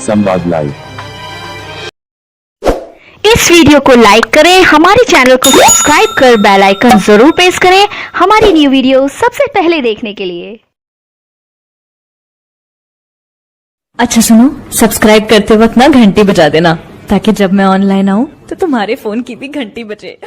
संवाद लाइव। इस वीडियो को लाइक करें, हमारे चैनल को सब्सक्राइब कर बेल आइकन जरूर प्रेस करें हमारी न्यू वीडियो सबसे पहले देखने के लिए। अच्छा सुनो, सब्सक्राइब करते वक्त ना घंटी बजा देना ताकि जब मैं ऑनलाइन आऊं तो तुम्हारे फोन की भी घंटी बजे।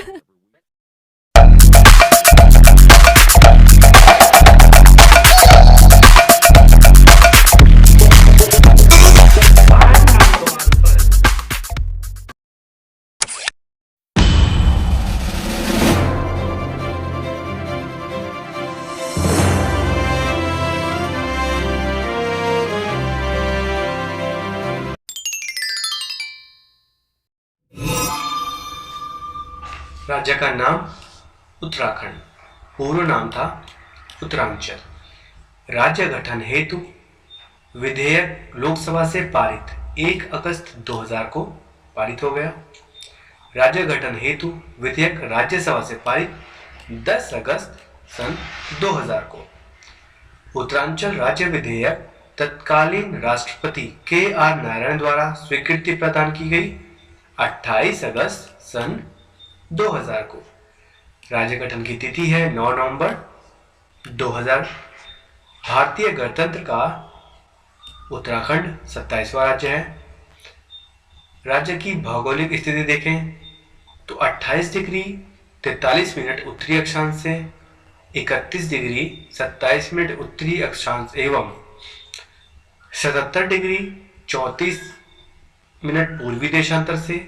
राज्य का नाम उत्तराखंड, पूर्व नाम था उत्तरांचल। राज्य गठन हेतु विधेयक लोकसभा से पारित 1 अगस्त 2000 को पारित हो गया। राज्य गठन हेतु विधेयक राज्यसभा से पारित 10 अगस्त सन 2000 को। उत्तरांचल राज्य विधेयक तत्कालीन राष्ट्रपति KR नारायण द्वारा स्वीकृति प्रदान की गई 28 अगस्त सन 2000 को। राज्य गठन की तिथि है 9 नवंबर 2000। भारतीय गणतंत्र का उत्तराखंड 27वां राज्य है। राज्य की भौगोलिक स्थिति देखें तो 28 डिग्री 43 मिनट उत्तरी अक्षांश से 31 डिग्री 27 मिनट उत्तरी अक्षांश एवं 77 डिग्री 34 मिनट पूर्वी देशांतर से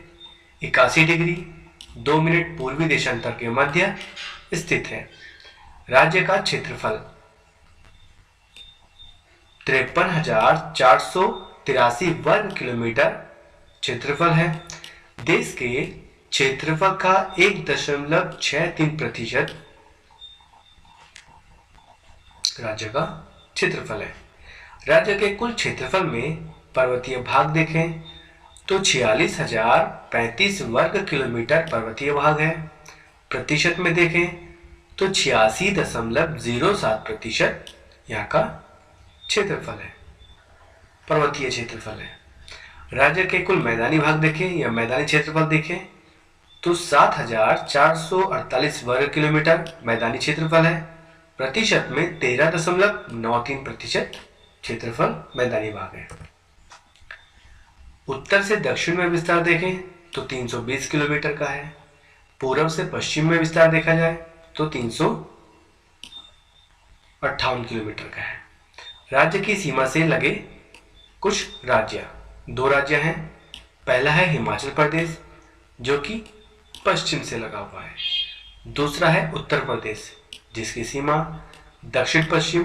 81 डिग्री 2 मिनट पूर्वी देशांतर के मध्य स्थित है। राज्य का क्षेत्रफल 53,483 वर्ग किलोमीटर क्षेत्रफल है। देश के क्षेत्रफल का 1.63% राज्य का क्षेत्रफल है। राज्य के कुल क्षेत्रफल में पर्वतीय भाग देखें तो 46,035 वर्ग किलोमीटर पर्वतीय भाग है। प्रतिशत में देखें तो 86.07% यहाँ का क्षेत्रफल है, पर्वतीय क्षेत्रफल है। राज्य के कुल मैदानी भाग देखें या मैदानी क्षेत्रफल देखें तो 7,448 वर्ग किलोमीटर मैदानी क्षेत्रफल है। प्रतिशत में 13.93% क्षेत्रफल मैदानी भाग है। उत्तर से दक्षिण में विस्तार देखें तो 320 किलोमीटर का है। पूर्व से पश्चिम में विस्तार देखा जाए तो 358 किलोमीटर का है। राज्य की सीमा से लगे कुछ राज्य, 2 राज्य हैं। पहला है हिमाचल प्रदेश जो कि पश्चिम से लगा हुआ है। दूसरा है उत्तर प्रदेश जिसकी सीमा दक्षिण पश्चिम,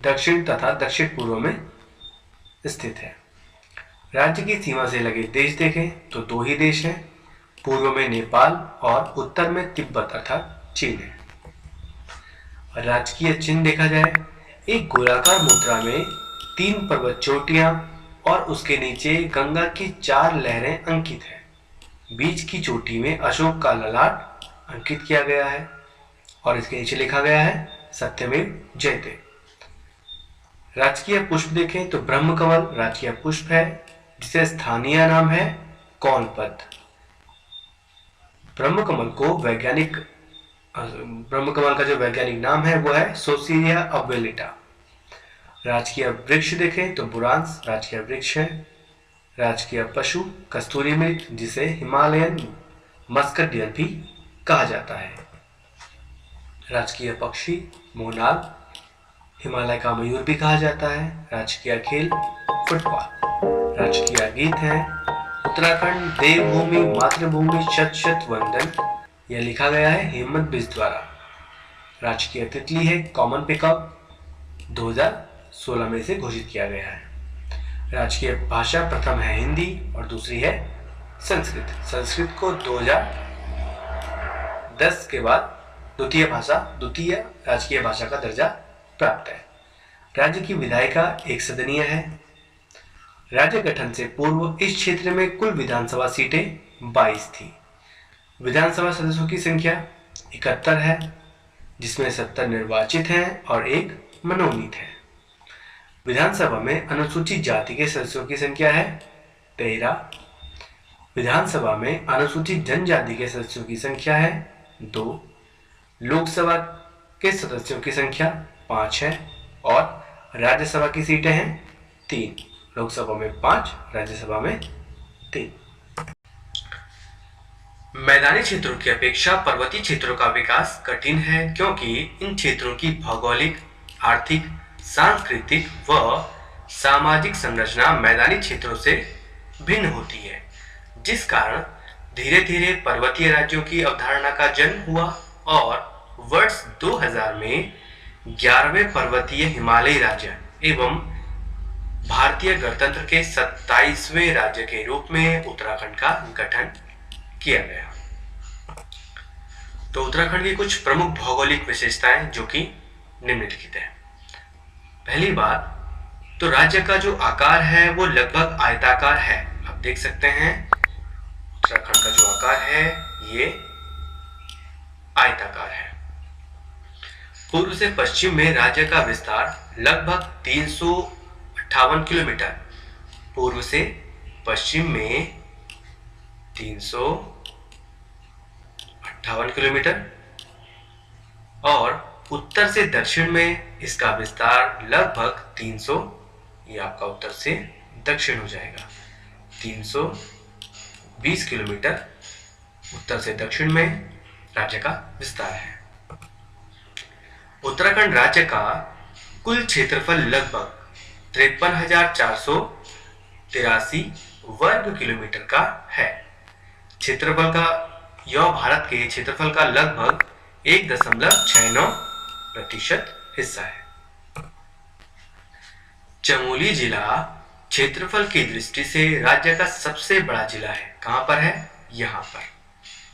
दक्षिण तथा दक्षिण पूर्व में स्थित है। राज्य की सीमा से लगे देश देखें तो 2 ही देश हैं, पूर्व में नेपाल और उत्तर में तिब्बत अर्थात चीन है। राजकीय चिन्ह देखा जाए, एक गोलाकार मुद्रा में 3 पर्वत चोटियां और उसके नीचे गंगा की 4 लहरें अंकित है। बीच की चोटी में अशोक का ललाट अंकित किया गया है और इसके नीचे लिखा गया है सत्यमेव जयते। राजकीय पुष्प देखें तो ब्रह्मकमल राजकीय पुष्प है जिसे स्थानीय नाम है कौनपद। ब्रह्मकमल का जो वैज्ञानिक नाम है वो है सोसिरिया अबेलिटा। राजकीय वृक्ष देखें तो बुरांस राजकीय वृक्ष है। राजकीय पशु कस्तूरी मृग जिसे हिमालयन मस्कट डियर भी कहा जाता है। राजकीय पक्षी मोनाल, हिमालय का मयूर भी कहा जाता है। राजकीय खेल फुटबॉल। राजकीय गीत है उत्तराखंड देवभूमि मातृभूमि शत शत वंदन, यह लिखा गया है हेमंत बिष्ट द्वारा। राजकीय तितली है कॉमन पिकअप, 2016 में इसे घोषित किया गया है। राजकीय भाषा प्रथम है हिंदी और दूसरी है संस्कृत। संस्कृत को 2010 के बाद द्वितीय राजकीय भाषा का दर्जा प्राप्त है। राज्य की विधायिका 1 सदनीय है। राज्य गठन से पूर्व इस क्षेत्र में कुल विधानसभा सीटें 22 थी। विधानसभा सदस्यों की संख्या 71 है जिसमें 70 निर्वाचित हैं और 1 मनोनीत है। विधानसभा में अनुसूचित जाति के सदस्यों की संख्या है 13। विधानसभा में अनुसूचित जनजाति के सदस्यों की संख्या है 2। लोकसभा के सदस्यों की संख्या 5 है और राज्यसभा की सीटें हैं 3। लोकसभा में 5, राज्यसभा में 3। मैदानी क्षेत्रों की अपेक्षा पर्वतीय क्षेत्रों का विकास कठिन है क्योंकि इन क्षेत्रों की भौगोलिक, आर्थिक, सांस्कृतिक व सामाजिक संरचना मैदानी क्षेत्रों से भिन्न होती है, जिस कारण धीरे धीरे पर्वतीय राज्यों की अवधारणा का जन्म हुआ और वर्ष 2000 में 11वें पर्वतीय हिमालयी राज्य एवं भारतीय गणतंत्र के 27वें राज्य के रूप में उत्तराखंड का गठन किया गया। तो उत्तराखंड की कुछ प्रमुख भौगोलिक विशेषताएं जो कि निम्नलिखित है। पहली बात तो राज्य का जो आकार है वो लगभग आयताकार है। आप देख सकते हैं उत्तराखंड का जो आकार है ये आयताकार है। पूर्व से पश्चिम में राज्य का विस्तार लगभग 358 किलोमीटर, पूर्व से पश्चिम में 358 किलोमीटर और उत्तर से दक्षिण में इसका विस्तार लगभग 300, ये आपका उत्तर से दक्षिण हो जाएगा, 320 किलोमीटर उत्तर से दक्षिण में राज्य का विस्तार है। उत्तराखंड राज्य का कुल क्षेत्रफल लगभग 53,483 वर्ग किलोमीटर का है। क्षेत्रफल का यह भारत के क्षेत्रफल का लगभग 1.69% हिस्सा है। चमोली जिला क्षेत्रफल की दृष्टि से राज्य का सबसे बड़ा जिला है। कहां पर है? यहां पर,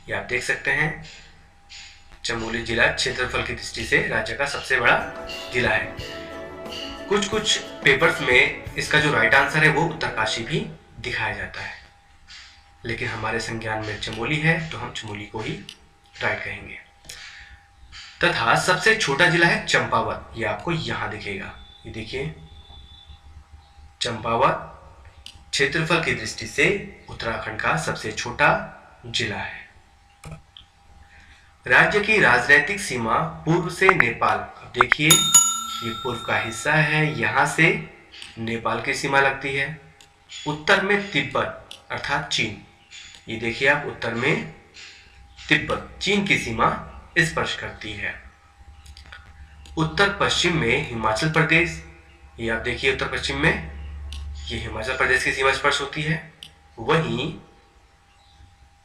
ये आप देख सकते हैं। चमोली जिला क्षेत्रफल की दृष्टि से राज्य का सबसे बड़ा जिला है। कुछ पेपर्स में इसका जो राइट आंसर है वो उत्तरकाशी भी दिखाया जाता है, लेकिन हमारे संज्ञान में चमोली है तो हम चमोली को ही राइट कहेंगे। तथा सबसे छोटा जिला है चंपावत, ये आपको यहां दिखेगा, ये देखिए चंपावत क्षेत्रफल की दृष्टि से उत्तराखंड का सबसे छोटा जिला है। राज्य की राजनीतिक सीमा पूर्व से नेपाल, अब देखिए ये पूर्व का हिस्सा है, यहां से नेपाल की सीमा लगती है। उत्तर में तिब्बत अर्थात चीन, ये देखिए आप उत्तर में तिब्बत चीन की सीमा स्पर्श करती है। उत्तर पश्चिम में हिमाचल प्रदेश, ये आप देखिए उत्तर पश्चिम में ये हिमाचल प्रदेश की सीमा स्पर्श होती है। वहीं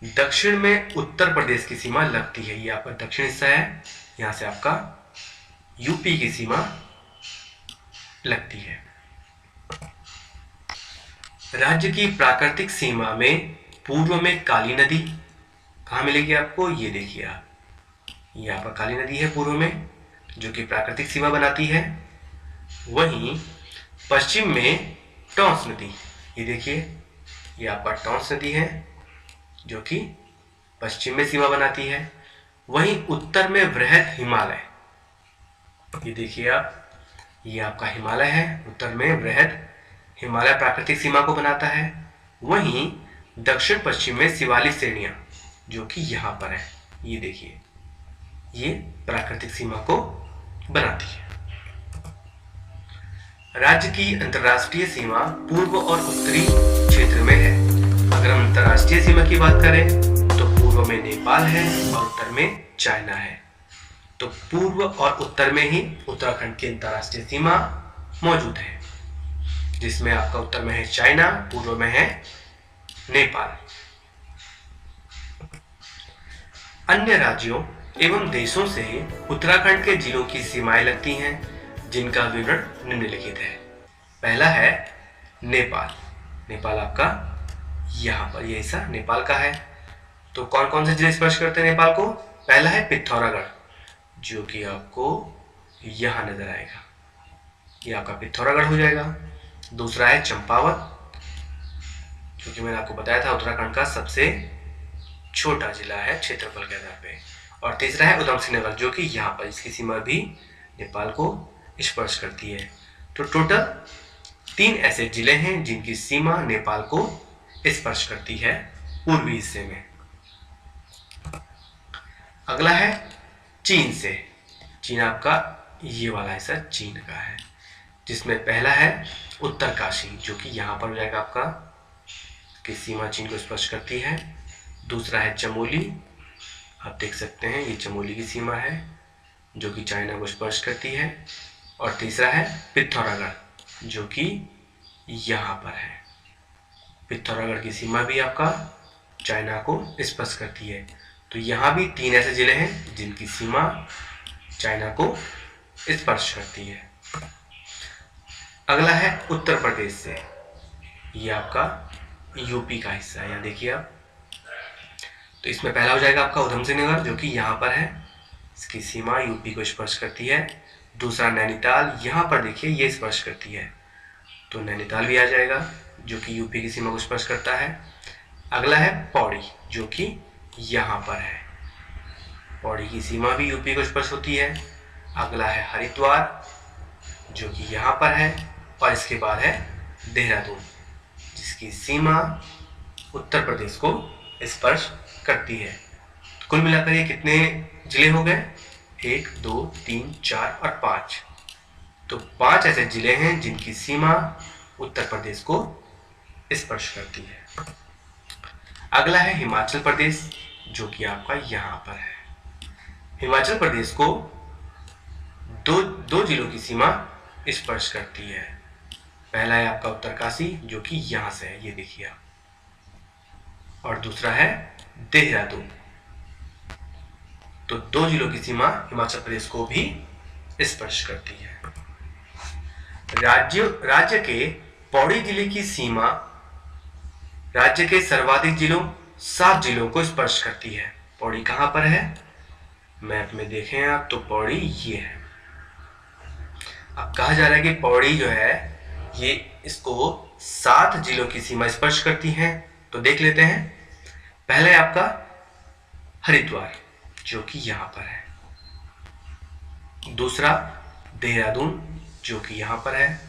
दक्षिण में उत्तर प्रदेश की सीमा लगती है, ये आपका दक्षिण हिस्सा है, यहां से आपका यूपी की सीमा लगती है। राज्य की प्राकृतिक सीमा में पूर्व में काली नदी कहां मिलेगी आपको? ये देखिए आप, ये आपका काली नदी है पूर्व में जो कि प्राकृतिक सीमा बनाती है। वहीं पश्चिम में टॉन्स नदी, ये देखिए ये आपका टॉन्स नदी है जो कि पश्चिम में सीमा बनाती है। वहीं उत्तर में वृहद हिमालय, ये देखिए आप, ये आपका हिमालय है, उत्तर में वृहद हिमालय प्राकृतिक सीमा को बनाता है। वहीं दक्षिण पश्चिम में शिवालिक श्रेणियां जो कि यहां पर है, ये देखिए ये प्राकृतिक सीमा को बनाती है। राज्य की अंतर्राष्ट्रीय सीमा पूर्व और उत्तरी क्षेत्र में है। अगर हम अंतर्राष्ट्रीय सीमा की बात करें तो पूर्व में नेपाल है और उत्तर में चाइना है। तो पूर्व और उत्तर में ही उत्तराखंड की अंतर्राष्ट्रीय सीमा मौजूद है, जिसमें आपका उत्तर में है चाइना, पूर्व में है नेपाल। अन्य राज्यों एवं देशों से उत्तराखंड के जिलों की सीमाएं लगती हैं, जिनका विवरण निम्नलिखित है। पहला है नेपाल। नेपाल आपका यहाँ पर, ये हिस्सा नेपाल का है। तो कौन कौन से जिले स्पर्श करते हैं नेपाल को? पहला है पिथौरागढ़ जो कि आपको यहाँ नजर आएगा, ये आपका पिथौरागढ़ हो जाएगा। दूसरा है चंपावत जो कि मैंने आपको बताया था उत्तराखंड का सबसे छोटा जिला है क्षेत्रफल के आधार पे। और तीसरा है उधम सिंह नगर जो कि यहाँ पर, इसकी सीमा भी नेपाल को स्पर्श करती है। तो टोटल 3 ऐसे जिले हैं जिनकी सीमा नेपाल को स्पर्श करती है पूर्वी हिस्से में। अगला है चीन से। चीन आपका ये वाला हिस्सा चीन का है, जिसमें पहला है उत्तरकाशी जो कि यहाँ पर हो जाएगा आपका, की सीमा चीन को स्पर्श करती है। दूसरा है चमोली, आप देख सकते हैं ये चमोली की सीमा है जो कि चाइना को स्पर्श करती है। और तीसरा है पिथौरागढ़ जो कि यहाँ पर है। पिथौरागढ़ की सीमा भी आपका चाइना को स्पर्श करती है। तो यहाँ भी 3 ऐसे जिले हैं जिनकी सीमा चाइना को स्पर्श करती है। अगला है उत्तर प्रदेश से। ये आपका यूपी का हिस्सा है, यहाँ देखिए आप। तो इसमें पहला हो जाएगा आपका उधम सिंह नगर जो कि यहाँ पर है, इसकी सीमा यूपी को स्पर्श करती है। दूसरा नैनीताल, यहाँ पर देखिए ये स्पर्श करती है, तो नैनीताल भी आ जाएगा जो कि यूपी की सीमा को स्पर्श करता है। अगला है पौड़ी जो कि यहाँ पर है, पौड़ी की सीमा भी यूपी को स्पर्श होती है। अगला है हरिद्वार जो कि यहाँ पर है। और इसके बाद है देहरादून जिसकी सीमा उत्तर प्रदेश को स्पर्श करती है। तो कुल मिलाकर ये कितने जिले हो गए? 1, 2, 3, 4 और 5। तो 5 ऐसे जिले हैं जिनकी सीमा उत्तर प्रदेश को स्पर्श करती है। अगला है हिमाचल प्रदेश जो कि आपका यहाँ पर है। हिमाचल प्रदेश को दो जिलों की सीमा स्पर्श करती है। पहला है आपका उत्तरकाशी जो कि यहाँ से है, ये देखिए आप, और दूसरा है देहरादून। तो 2 जिलों की सीमा हिमाचल प्रदेश को भी स्पर्श करती है। राज्य के पौड़ी जिले की सीमा राज्य के सर्वाधिक जिलों 7 जिलों को स्पर्श करती है। पौड़ी कहां पर है? मैप में देखें आप तो पौड़ी ये है। अब कहा जा रहा है कि पौड़ी जो है ये इसको 7 जिलों की सीमा स्पर्श करती है। तो देख लेते हैं। पहले आपका हरिद्वार जो कि यहां पर है। दूसरा देहरादून जो कि यहां पर है।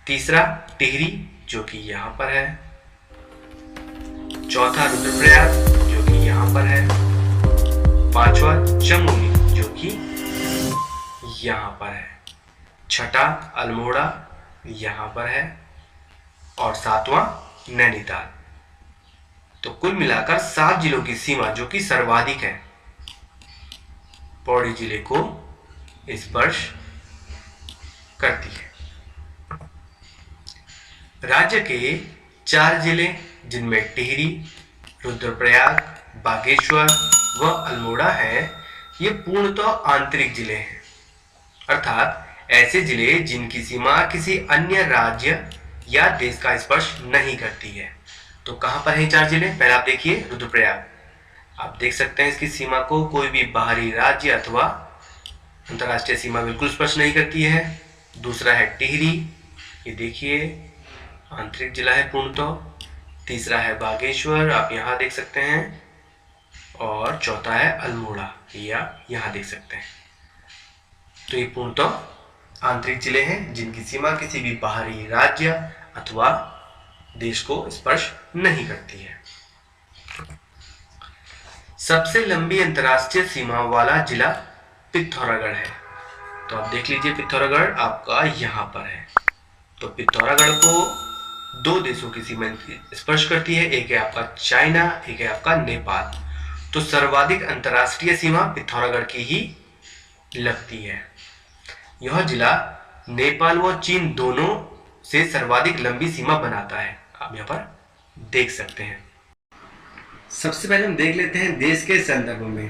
तीसरा टिहरी जो कि यहां पर है। चौथा रुद्रप्रयाग जो कि यहां पर है। पांचवा चमोली जो कि यहां पर है। छठा अल्मोड़ा यहां पर है। और 7वां नैनीताल। तो कुल मिलाकर 7 जिलों की सीमा जो कि सर्वाधिक है पौड़ी जिले को स्पर्श करती है। राज्य के 4 जिले जिनमें टिहरी, रुद्रप्रयाग, बागेश्वर व अल्मोड़ा है, ये पूर्णतः आंतरिक जिले हैं, अर्थात ऐसे जिले जिनकी सीमा किसी अन्य राज्य या देश का स्पर्श नहीं करती है। तो कहां पर है 4 जिले? पहले आप देखिए रुद्रप्रयाग, आप देख सकते हैं इसकी सीमा को कोई भी बाहरी राज्य अथवा अंतर्राष्ट्रीय सीमा बिल्कुल स्पर्श नहीं करती है। दूसरा है टिहरी, ये देखिए आंतरिक जिला है पूर्णतः। तीसरा है बागेश्वर, आप यहाँ देख सकते हैं। और चौथा है अल्मोड़ा, ये आप यहाँ देख सकते हैं। तो ये पूर्णतः आंतरिक जिले हैं जिनकी सीमा किसी भी बाहरी राज्य अथवा देश को स्पर्श नहीं करती है। सबसे लंबी अंतर्राष्ट्रीय सीमा वाला जिला पिथौरागढ़ है। तो आप देख लीजिए पिथौरागढ़ आपका यहाँ पर है। तो पिथौरागढ़ को 2 देशों की सीमा स्पर्श करती है, एक है आपका चाइना, एक है आपका नेपाल। तो सर्वाधिक अंतर्राष्ट्रीय सीमा पिथौरागढ़ की ही लगती है। यह जिला नेपाल व चीन दोनों से सर्वाधिक लंबी सीमा बनाता है, आप यहाँ पर देख सकते हैं। सबसे पहले हम देख लेते हैं देश के संदर्भ में।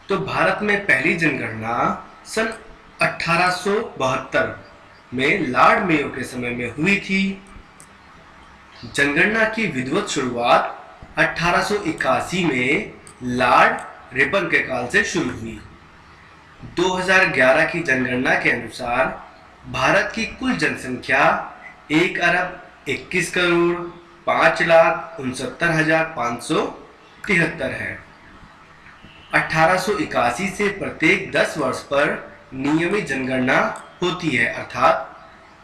तो भारत में पहली जनगणना सन 1872 में लॉर्ड मेयो के समय में हुई थी। जनगणना की विधिवत शुरुआत 1881 में लॉर्ड रिपन के काल से शुरू हुई। 2011 की जनगणना के अनुसार भारत की कुल जनसंख्या 1,21,05,69,573 है। 1881 से प्रत्येक 10 वर्ष पर नियमित जनगणना होती है, अर्थात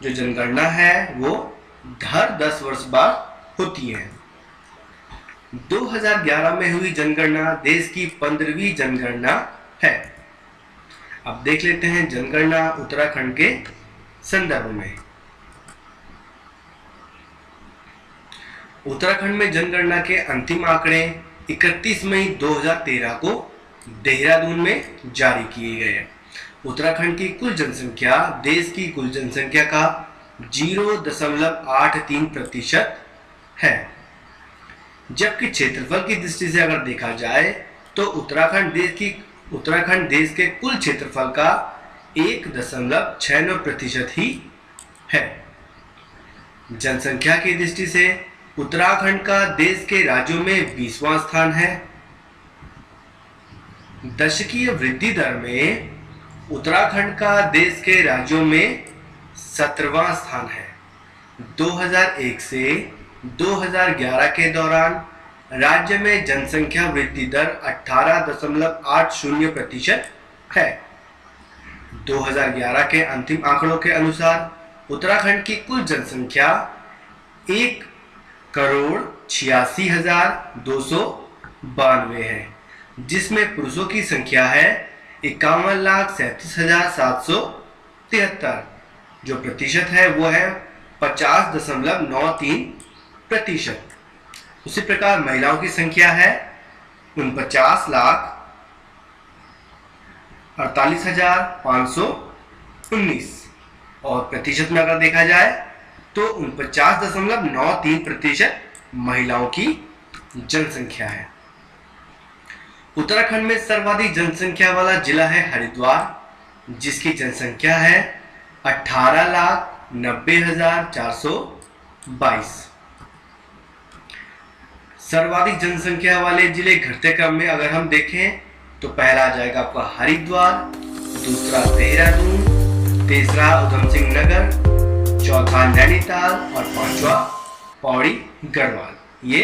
जो जनगणना है वो हर 10 वर्ष बाद होती है। 2011 में हुई जनगणना देश की 15वीं जनगणना है। अब देख लेते हैं जनगणना उत्तराखंड के संदर्भ में। उत्तराखंड में जनगणना के अंतिम आंकड़े 31 मई 2013 को देहरादून में जारी किए गए। उत्तराखंड की कुल जनसंख्या देश की कुल जनसंख्या का 0.83% है। जबकि क्षेत्रफल की दृष्टि से अगर देखा जाए तो उत्तराखंड देश के कुल क्षेत्रफल का 1.69% ही है। जनसंख्या की दृष्टि से उत्तराखंड का देश के राज्यों में 20वां स्थान है। दशकीय वृद्धि दर में उत्तराखंड का देश के राज्यों में 17वां स्थान है। 2001 से 2011 के दौरान राज्य में जनसंख्या वृद्धि दर 18.80% है। 2011 के अंतिम आंकड़ों के अनुसार उत्तराखंड की कुल जनसंख्या 1,86,292 है, जिसमें पुरुषों की संख्या है 51,37,773, जो प्रतिशत है वो है 50.93%। उसी प्रकार महिलाओं की संख्या है 49,48,519 और प्रतिशत में अगर देखा जाए तो 49.93% महिलाओं की जनसंख्या है। उत्तराखंड में सर्वाधिक जनसंख्या वाला जिला है हरिद्वार, जिसकी जनसंख्या है 18,90,422। सर्वाधिक जनसंख्या वाले जिले घटते क्रम में अगर हम देखें तो पहला आ जाएगा आपका हरिद्वार, दूसरा देहरादून, तीसरा उधम सिंह नगर, चौथा नैनीताल और पांचवा पौड़ी गढ़वाल। ये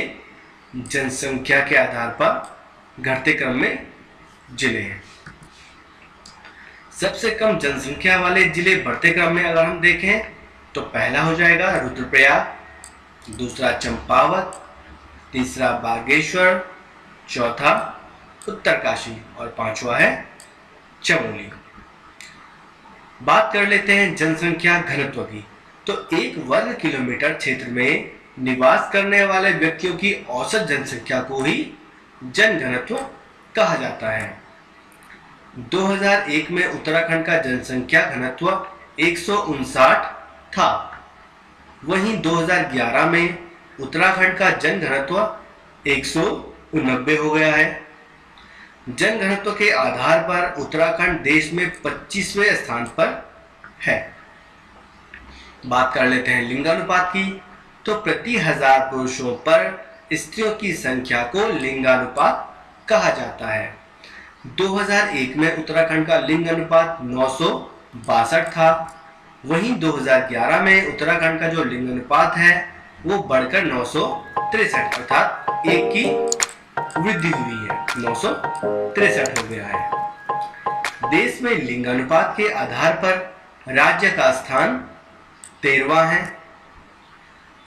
जनसंख्या के आधार पर घटते क्रम में जिले हैं। सबसे कम जनसंख्या वाले जिले बढ़ते क्रम में अगर हम देखें तो पहला हो जाएगा रुद्रप्रयाग, दूसरा चंपावत, तीसरा बागेश्वर, चौथा उत्तरकाशी और पांचवा है चमोली। बात कर लेते हैं जनसंख्या घनत्व की। तो 1 वर्ग किलोमीटर क्षेत्र में निवास करने वाले व्यक्तियों की औसत जनसंख्या को ही जनघनत्व कहा जाता है। 2001 में उत्तराखंड का जनसंख्या घनत्व 159 था। वहीं 2011 में उत्तराखंड का जनघनत्व 189 हो गया है। जनघनत्व के आधार पर उत्तराखंड देश में 25वें स्थान पर है। बात कर लेते हैं लिंगानुपात की। तो प्रति 1000 पुरुषों पर स्त्रियों की संख्या को लिंगानुपात कहा जाता है। 2001 में उत्तराखंड का लिंगानुपात 962 था। वहीं 2011 में उत्तराखंड का जो लिंगानुपात है वो बढ़कर 963 अर्थात 1 की वृद्धि हुई है, 963 हो गया है। देश में लिंगानुपात के आधार पर राज्य का स्थान 13वां है।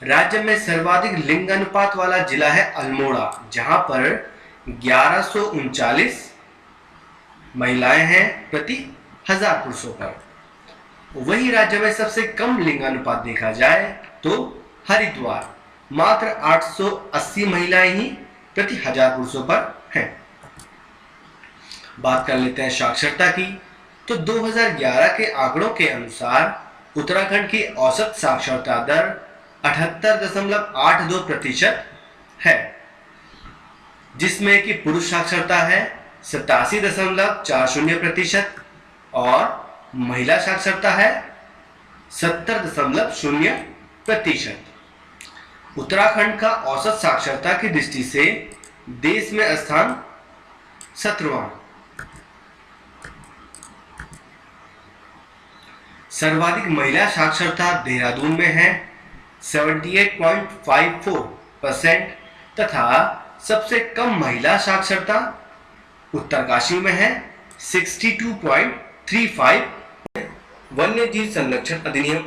राज्य में सर्वाधिक लिंगानुपात वाला जिला है अल्मोड़ा, जहां पर 1139 महिलाएं हैं प्रति 1000 पुरुषों पर। वही राज्य में सबसे कम लिंगानुपात देखा जाए तो हरिद्वार, मात्र 880 महिलाएं ही प्रति 1000 पुरुषों पर हैं। बात कर लेते हैं साक्षरता की। तो 2011 के आंकड़ों के अनुसार उत्तराखंड की औसत साक्षरता दर 78.82% है, जिसमें कि पुरुष साक्षरता है 87.40% और महिला साक्षरता है 70.0%। उत्तराखंड का औसत साक्षरता की दृष्टि से देश में स्थान 17वां। सर्वाधिक महिला साक्षरता देहरादून में है 78.54% तथा सबसे कम महिला साक्षरता उत्तरकाशी में है 62.35। वन्य जीव संरक्षण अधिनियम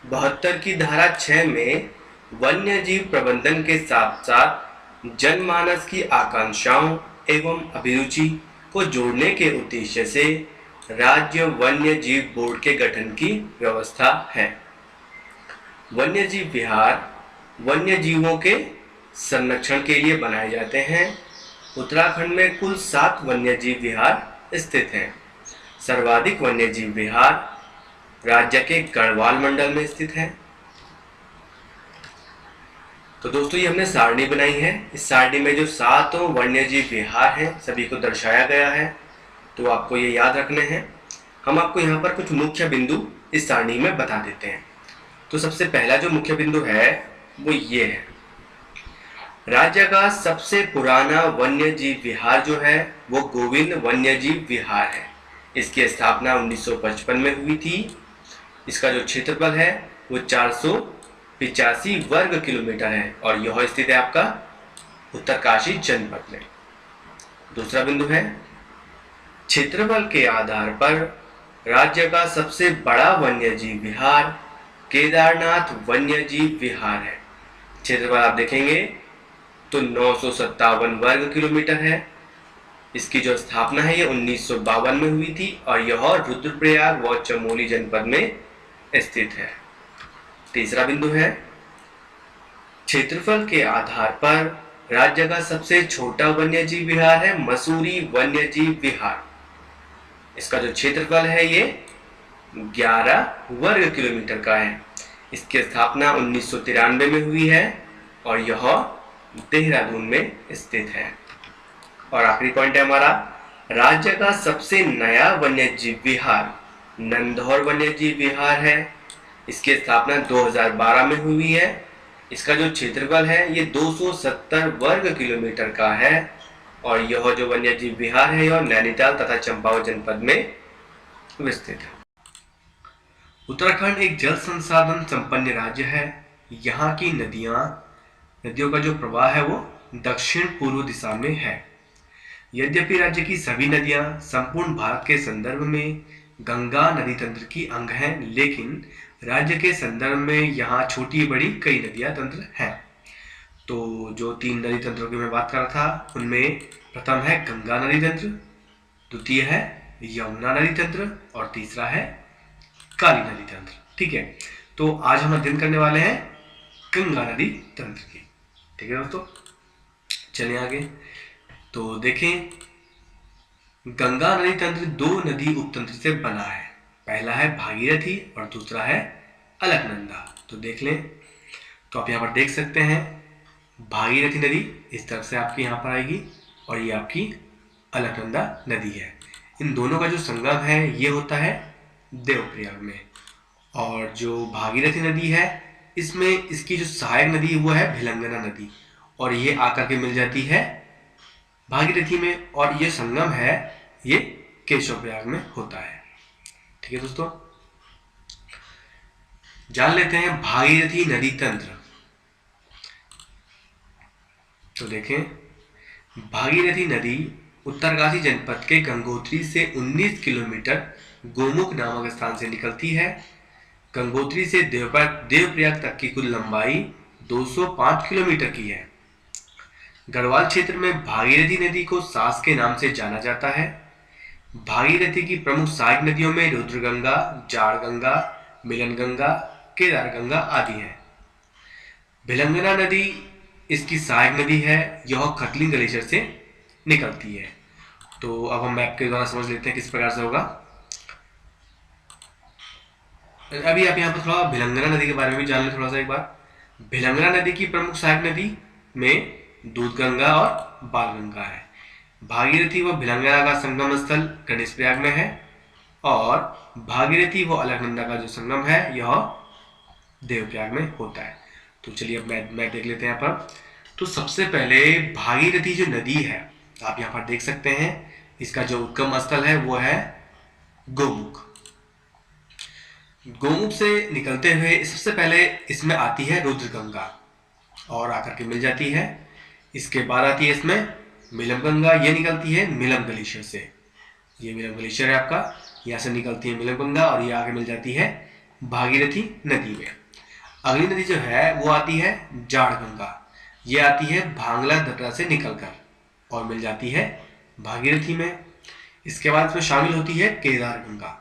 72 की धारा 6 में वन्य जीव प्रबंधन के साथ साथ जनमानस की आकांक्षाओं एवं अभिरुचि को जोड़ने के उद्देश्य से राज्य वन्य जीव बोर्ड के गठन की व्यवस्था है। वन्य जीव विहार वन्य जीवों के संरक्षण के लिए बनाए जाते हैं। उत्तराखंड में कुल 7 वन्य जीव विहार स्थित हैं। सर्वाधिक वन्य जीव विहार राज्य के गढ़वाल मंडल में स्थित है। तो दोस्तों ये हमने सारणी बनाई है। इस सारणी में जो 7 वन्य जीव विहार हैं सभी को दर्शाया गया है, तो आपको ये याद रखने हैं। हम आपको यहाँ पर कुछ मुख्य बिंदु इस सारणी में बता देते हैं। तो सबसे पहला जो मुख्य बिंदु है वो ये है, राज्य का सबसे पुराना वन्य जीव विहार जो है वो गोविंद वन्य जीव विहार है। इसकी स्थापना 1955 में हुई थी। इसका जो क्षेत्रफल है वो 485 वर्ग किलोमीटर है और यह स्थित है आपका उत्तरकाशी जनपद में। दूसरा बिंदु है, क्षेत्रफल के आधार पर राज्य का सबसे बड़ा वन्यजीव विहार केदारनाथ वन्यजीव विहार है। क्षेत्रफल आप देखेंगे तो 957 वर्ग किलोमीटर है। इसकी जो स्थापना है ये 1952 में हुई थी और यह रुद्रप्रयाग व चमोली जनपद में स्थित है। तीसरा बिंदु है, क्षेत्रफल के आधार पर राज्य का सबसे छोटा वन्यजीव विहार है मसूरी वन्यजीव विहार। इसका जो क्षेत्रफल है ये 11 वर्ग किलोमीटर का है। इसकी स्थापना 1993 में हुई है और यह देहरादून में स्थित है। और आखिरी पॉइंट है हमारा, राज्य का सबसे नया वन्यजीव विहार नंदौर वन्यजीव विहार है। इसकी स्थापना 2012 में हुई है। इसका जो क्षेत्रफल है ये 270 वर्ग किलोमीटर का है और यह जो वन्यजीव विहार है यह नैनीताल तथा चंपावत जनपद में विस्तृत है। उत्तराखंड एक जल संसाधन संपन्न राज्य है। यहाँ की नदियों का जो प्रवाह है वो दक्षिण पूर्व दिशा में है। यद्यपि राज्य की सभी नदियां संपूर्ण भारत के संदर्भ में गंगा नदी तंत्र की अंग हैं, लेकिन राज्य के संदर्भ में यहाँ छोटी बड़ी कई नदियां तंत्र हैं। तो जो 3 नदी तंत्रों की मैं बात कर रहा था उनमें प्रथम है गंगा नदी तंत्र, द्वितीय है यमुना नदी तंत्र और तीसरा है काली नदी तंत्र। ठीक है, तो आज हम अध्ययन करने वाले हैं गंगा नदी तंत्र की। ठीक है दोस्तों, चलिए आगे। तो देखें, गंगा नदी तंत्र 2 नदी उपतंत्र से बना है। पहला है भागीरथी और दूसरा है अलकनंदा। तो देख लें, तो आप यहाँ पर देख सकते हैं भागीरथी नदी इस तरफ से आपकी यहाँ पर आएगी और ये आपकी अलकनंदा नदी है। इन दोनों का जो संगम है ये होता है देवप्रयाग में। और जो भागीरथी नदी है इसमें इसकी जो सहायक नदी वो है भिलंगना नदी और ये आकर के मिल जाती है भागीरथी में और ये संगम है ये केशवप्रयाग में होता है। ठीक है दोस्तों, जान लेते हैं भागीरथी नदी तंत्र। तो देखें, भागीरथी नदी उत्तरकाशी जनपद के गंगोत्री से 19 किलोमीटर गोमुख नामक स्थान से निकलती है। गंगोत्री से देवप्रयाग तक की कुल लंबाई 205 किलोमीटर की है। गढ़वाल क्षेत्र में भागीरथी नदी को सास के नाम से जाना जाता है। भागीरथी की प्रमुख सहायक नदियों में रुद्रगंगा, जाड़गंगा, मिलनगंगा, केदारगंगा आदि हैं। भिलंगना नदी इसकी सहायक नदी है, यह खटलिंग ग्लेशियर से निकलती है। तो अब हम मैप के द्वारा समझ लेते हैं किस प्रकार से होगा। अभी आप यहाँ पर थोड़ा भिलंगना नदी के बारे में भी जान लें थोड़ा सा एक बार। भिलंगना नदी की प्रमुख सहायक नदी में दूधगंगा और बालगंगा है। भागीरथी व भिलंगना का संगम स्थल गणेश प्रयाग में है और भागीरथी व अलकनंदा का जो संगम है यह देवप्रयाग में होता है। तो चलिए अब मैं देख लेते हैं यहाँ पर। तो सबसे पहले भागीरथी जो नदी है आप यहाँ पर देख सकते हैं, इसका जो उद्गम स्थल है वो है गोमुख। गोमुख से निकलते हुए सबसे पहले इसमें आती है रुद्रगंगा और आकर के मिल जाती है। इसके बाद आती है इसमें मिलम गंगा, ये निकलती है मिलम ग्लेशियर से। ये मिलम ग्लेशियर है आपका, यहाँ से निकलती है मिलम गंगा और ये आगे मिल जाती है भागीरथी नदी में। अगली नदी जो है वो आती है जाड़ गंगा। ये आती है भांगला दर्रा से निकलकर और मिल जाती है भागीरथी में। इसके बाद इसमें शामिल होती है केदार गंगा,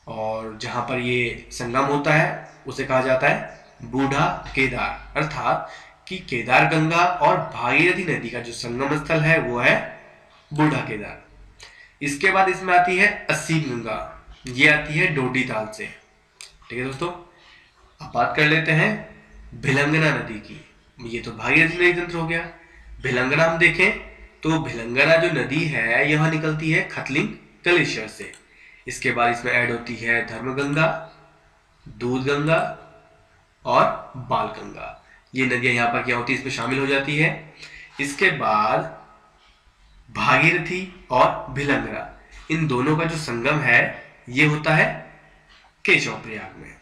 और जहां पर ये संगम होता है उसे कहा जाता है बूढ़ा केदार, अर्थात कि केदार गंगा और भागीरथी नदी का जो संगम स्थल है वो है बूढ़ा केदार। इसके बाद इसमें आती है असीम गंगा। ये आती है डोडी ताल से। ठीक है दोस्तों, अब बात कर लेते हैं भिलंगना नदी की। ये तो भागीरथी नदी तंत्र हो गया। भिलंगना हम देखें तो भिलंगना जो नदी है यह निकलती है खतलिंग ग्लेशियर से। इसके बाद इसमें ऐड होती है धर्मगंगा, दूध गंगा और बाल गंगा। ये नदियां यहाँ पर क्या होती है, इसमें शामिल हो जाती है। इसके बाद भागीरथी और भिलंगना, इन दोनों का जो संगम है ये होता है केशव प्रयाग में।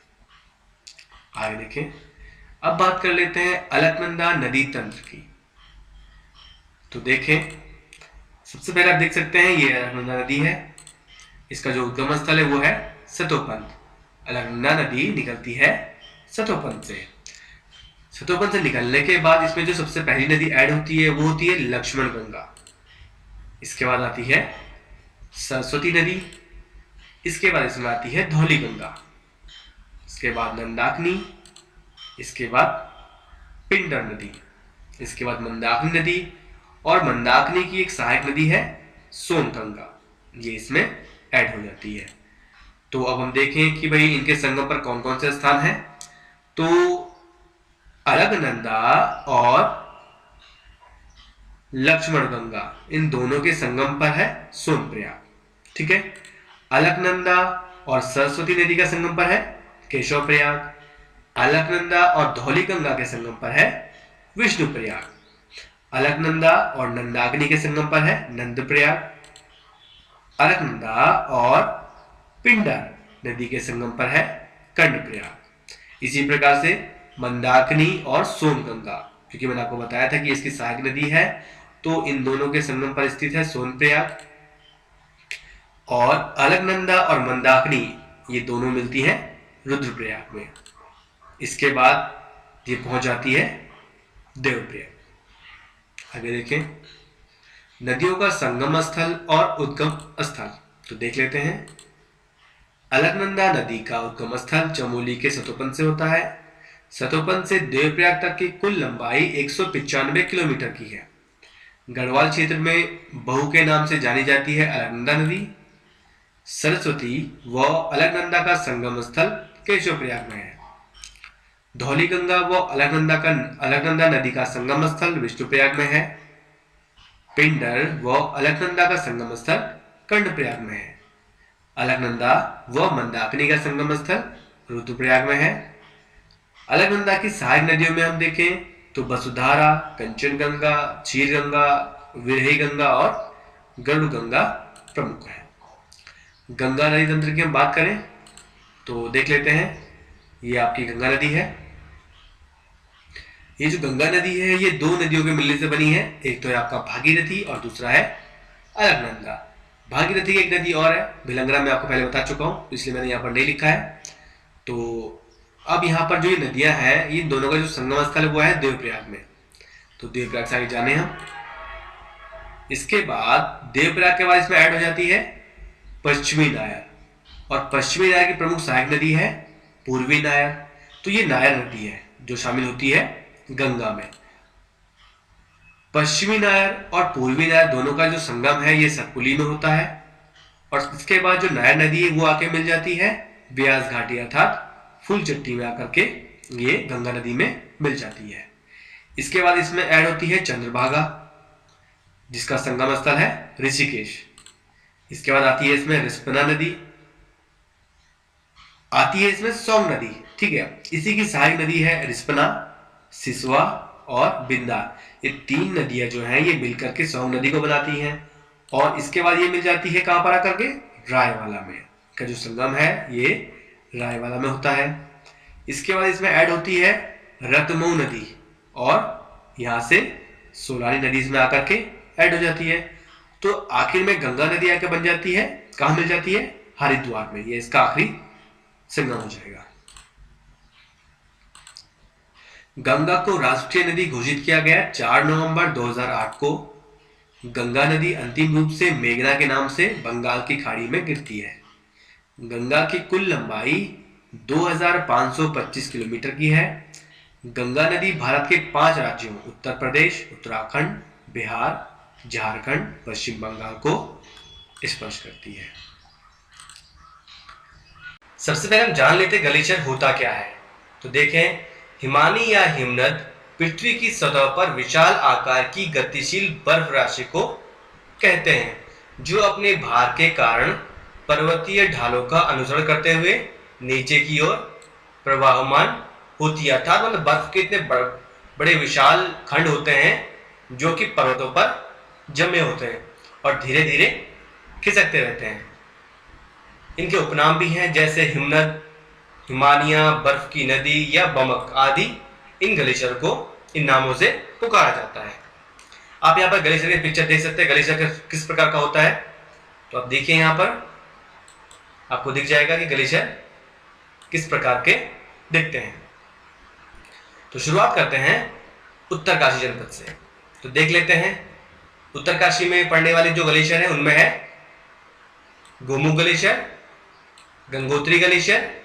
आगे देखें, अब बात कर लेते हैं अलकनंदा नदी तंत्र की। तो देखें, सबसे पहले आप देख सकते हैं ये अलकनंदा नदी है। इसका जो उद्गम स्थल है वो है सतोपंथ। अलकनंदा नदी निकलती है सतोपंथ से। सतोपंथ से निकलने के बाद इसमें जो सबसे पहली नदी ऐड होती है वो होती है लक्ष्मण गंगा। इसके बाद आती है सरस्वती नदी। इसके बाद इसमें आती है धौली गंगा। इसके बाद नंदाकिनी। इसके बाद पिंडर नदी। इसके बाद मंदाकिनी नदी, और मंदाकिनी की एक सहायक नदी है सोनगंगा, ये इसमें ऐड हो जाती है। तो अब हम देखें कि भाई इनके संगम पर कौन कौन से स्थान हैं। तो अलकनंदा और लक्ष्मण गंगा, इन दोनों के संगम पर है सोनप्रयाग। ठीक है, अलकनंदा और सरस्वती नदी का संगम पर है केशव प्रयाग। अलकनंदा और धौली गंगा के संगम पर है विष्णु प्रयाग। अलकनंदा और नंदाकिनी के संगम पर है नंद प्रयाग। अलकनंदा और पिंडर नदी के संगम पर है कंड प्रयाग। इसी प्रकार से मंदाकिनी और सोनगंगा, क्योंकि मैंने आपको बताया था कि इसकी सहायक नदी है, तो इन दोनों के संगम पर स्थित है सोनप्रयाग। और अलकनंदा और मंदाकिनी ये दोनों मिलती हैं रुद्रप्रयाग में। इसके बाद ये पहुंच जाती है देवप्रयाग। आगे देखें, नदियों का संगम स्थल और उद्गम स्थल तो देख लेते हैं। अलकनंदा नदी का उद्गम स्थल चमोली के सतोपंथ से होता है। सतोपंथ से देवप्रयाग तक की कुल लंबाई 195 किलोमीटर की है। गढ़वाल क्षेत्र में बहू के नाम से जानी जाती है अलकनंदा नदी। सरस्वती व अलकनंदा का संगम स्थल केशव प्रयाग में है। धौली गंगा व अलकनंदा नदी का संगम स्थल विष्णुप्रयाग में है। पिंडर व अलकनंदा का संगम स्थल कर्णप्रयाग में है। अलकनंदा व मंदाकिनी का संगम स्थल रुद्रप्रयाग में है। अलकनंदा की सहायक नदियों में हम देखें तो वसुधारा, कंचनगंगा, क्षीरगंगा, विरही गंगा और गरुड़ गंगा प्रमुख है। गंगा नदी तंत्र की हम बात करें तो देख लेते हैं, ये आपकी गंगा नदी है। ये जो गंगा नदी है ये दो नदियों के मिलने से बनी है। एक तो है आपका भागीरथी और दूसरा है अलकनंदा। भागीरथी की एक नदी और है भिलंगना, मैं आपको पहले बता चुका हूं, इसलिए मैंने यहाँ पर नहीं लिखा है। तो अब यहाँ पर जो ये नदियां हैं इन दोनों का जो संगम स्थल है वो है देवप्रयाग में। तो देवप्रयाग से आगे जाने हम। इसके बाद देवप्रयाग के बाद इसमें ऐड हो जाती है पश्चिमी नायर, और पश्चिमी नायर की प्रमुख सहायक नदी है पूर्वी नायर। तो ये नायर नदी है जो शामिल होती है गंगा में। पश्चिमी नायर और पूर्वी नायर दोनों का जो संगम है ये सतपुली में होता है, और इसके बाद जो नायर नदी है वो आके मिल जाती है ब्यास घाटी अर्थात फूलचट्टी में आकर के ये गंगा नदी में मिल जाती है। इसके बाद इसमें ऐड होती है चंद्रभागा जिसका संगम स्थल है ऋषिकेश। इसके बाद आती है इसमें रिस्पना नदी, आती है इसमें सौंग नदी। ठीक है, इसी की सहायक नदी है रिस्पना, सिसवा और बिंदा। ये तीन नदियां जो हैं ये मिलकर के सौंग नदी को बनाती हैं, और इसके बाद ये मिल जाती है कहां पर आकर के रायवाला में। का जो संगम है ये रायवाला में होता है। इसके बाद इसमें ऐड होती है रतमऊ नदी, और यहां से सोलानी नदी इसमें आकर के ऐड हो जाती है। तो आखिर में गंगा नदी आकर बन जाती है, कहां मिल जाती है हरिद्वार में। ये इसका आखिरी संगम हो जाएगा। गंगा को राष्ट्रीय नदी घोषित किया गया 4 नवंबर 2008 को। गंगा नदी अंतिम रूप से मेघना के नाम से बंगाल की खाड़ी में गिरती है। गंगा की कुल लंबाई 2525 किलोमीटर की है। गंगा नदी भारत के 5 राज्यों उत्तर प्रदेश, उत्तराखंड, बिहार, झारखंड, पश्चिम बंगाल को स्पर्श करती है। सबसे पहले हम जान लेते ग्लेशियर होता क्या है। तो देखें, हिमानी या हिमनद पृथ्वी की सतह पर विशाल आकार की गतिशील बर्फ राशि को कहते हैं, जो अपने भार के कारण पर्वतीय ढालों का अनुसरण करते हुए नीचे की ओर प्रवाहमान होती है। अर्थात मतलब बर्फ के इतने बड़े विशाल खंड होते हैं जो कि पर्वतों पर जमे होते हैं और धीरे धीरे खिसकते रहते हैं। इनके उपनाम भी हैं, जैसे हिमनद, हिमानिया, बर्फ की नदी या बमक आदि। इन ग्लेशियर को इन नामों से पुकारा जाता है। आप यहाँ पर ग्लेशियर की पिक्चर देख सकते हैं। ग्लेशियर किस प्रकार का होता है, तो आप देखिए यहाँ पर आपको दिख जाएगा कि ग्लेशियर किस प्रकार के दिखते हैं। तो शुरुआत करते हैं उत्तरकाशी जनपद से। तो देख लेते हैं उत्तरकाशी में पड़ने वाले जो ग्लेशियर है उनमें है गोमुख ग्लेशियर, गंगोत्री ग्लेशियर।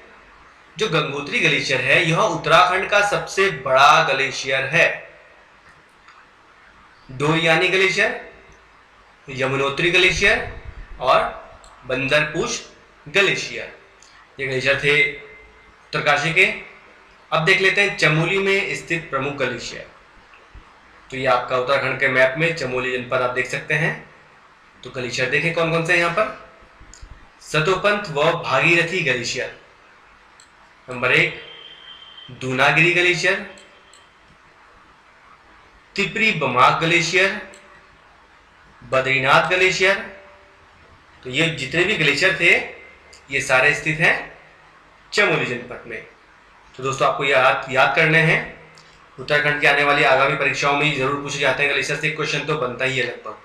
जो गंगोत्री ग्लेशियर है यह उत्तराखंड का सबसे बड़ा ग्लेशियर है। डोरियानी ग्लेशियर, यमुनोत्री ग्लेशियर और बंदरपूछ ग्लेशियर, ये ग्लेशियर थे उत्तरकाशी के। अब देख लेते हैं चमोली में स्थित प्रमुख ग्लेशियर। तो ये आपका उत्तराखंड के मैप में चमोली जनपद आप देख सकते हैं। तो ग्लेशियर देखें कौन कौन से हैं यहाँ पर। सतोपंथ व Bhagirathi glacier, number 1 Dunagiri glacier, Tipri Bamak glacier, Badrinath glacier. तो ये जितने भी ग्लेशियर थे ये सारे स्थित हैं चमोली जनपद में। तो दोस्तों आपको याद करने हैं। उत्तराखंड की आने वाली आगामी परीक्षाओं में जरूर पूछे जाते हैं ग्लेशियर से, क्वेश्चन तो बनता ही है लगभग।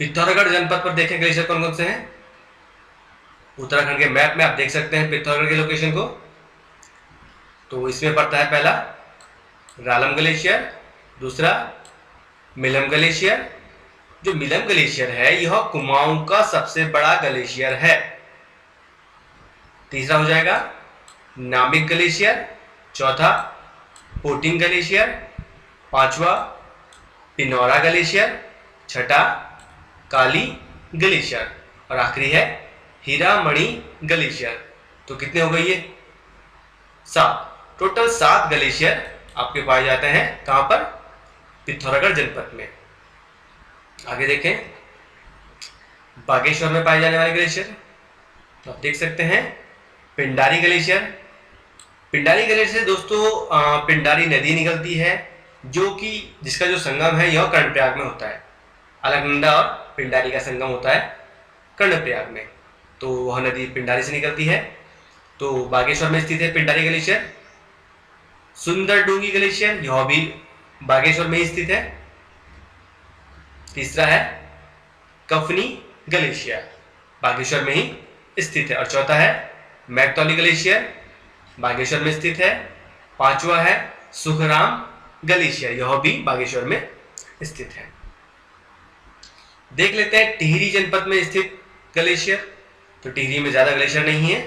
पिथौरागढ़ जनपद पर देखें ग्लेशियर कौन कौन से हैं। उत्तराखंड के मैप में आप देख सकते हैं पिथौरागढ़ के लोकेशन को। तो इसमें पड़ता है पहला रालम ग्लेशियर, दूसरा मिलम ग्लेशियर। जो मिलम ग्लेशियर है यह कुमाऊं का सबसे बड़ा ग्लेशियर है। तीसरा हो जाएगा नामिक ग्लेशियर, चौथा पोटिंग ग्लेशियर, पांचवा पिनौरा ग्लेशियर, छठा काली ग्लेशियर और आखिरी है हीरामणि ग्लेशियर। तो कितने हो गए ये 7, टोटल 7 ग्लेशियर आपके पाए जाते हैं। कहां पर, पिथौरागढ़ जनपद में। आगे देखें बागेश्वर में पाए जाने वाले ग्लेशियर। तो आप देख सकते हैं पिंडारी ग्लेशियर। पिंडारी ग्लेशियर से दोस्तों पिंडारी नदी निकलती है जिसका जो संगम है यह कर्णप्रयाग में होता है। अलकनंदा और पिंडारी का संगम होता है कर्णप्रयाग में। तो वह नदी पिंडारी से निकलती है। तो बागेश्वर में स्थित है पिंडारी ग्लेशियर। सुंदरडूंगी ग्लेशियर यह भी बागेश्वर में ही स्थित है। तीसरा है कफनी ग्लेशियर, बागेश्वर में ही स्थित है। और चौथा है मैकतौली ग्लेशियर, बागेश्वर में स्थित है। पांचवा है सुखराम ग्लेशियर, यह भी बागेश्वर में स्थित है। देख लेते हैं टिहरी जनपद में स्थित ग्लेशियर। तो टिहरी में ज्यादा ग्लेशियर नहीं है।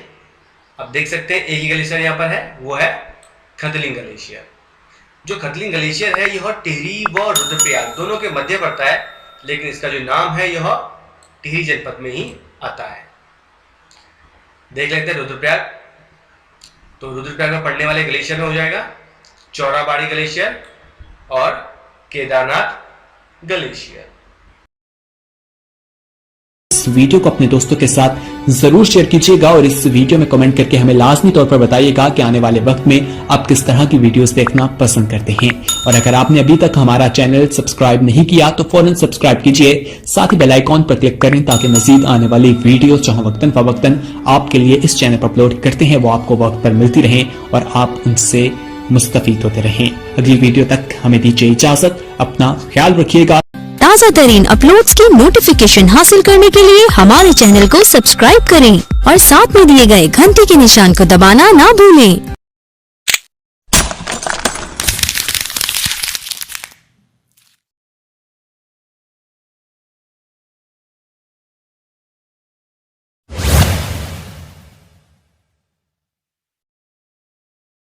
अब देख सकते हैं एक ही ग्लेशियर यहाँ पर है, वो है खतलिंग ग्लेशियर। जो खतलिंग ग्लेशियर है यह टिहरी व रुद्रप्रयाग दोनों के मध्य पड़ता है, लेकिन इसका जो नाम है यह टिहरी जनपद में ही आता है। देख लेते हैं रुद्रप्रयाग। तो रुद्रप्रयाग में पड़ने वाले ग्लेशियर में हो जाएगा चौराबाड़ी ग्लेशियर और केदारनाथ ग्लेशियर। इस वीडियो को अपने दोस्तों के साथ जरूर शेयर कीजिएगा और इस वीडियो में कमेंट करके हमें लाजमी तौर पर बताइएगा कि आने वाले वक्त में आप किस तरह की वीडियोस देखना पसंद करते हैं। और अगर आपने अभी तक हमारा चैनल सब्सक्राइब नहीं किया तो फौरन सब्सक्राइब कीजिए, साथ ही बेल आइकॉन पर क्लिक करें ताकि मजीद आने वाली वीडियो जहां वक्तन फवक्तन आपके लिए इस चैनल पर अपलोड करते हैं वो आपको वक्त पर मिलती रहे और आप उनसे मुस्तफीद होते रहें। अगली वीडियो तक हमें दीजिए इजाजत, अपना ख्याल रखिएगा। ताज़ा तरीन अपलोड्स की नोटिफिकेशन हासिल करने के लिए हमारे चैनल को सब्सक्राइब करें और साथ में दिए गए घंटी के निशान को दबाना ना भूलें।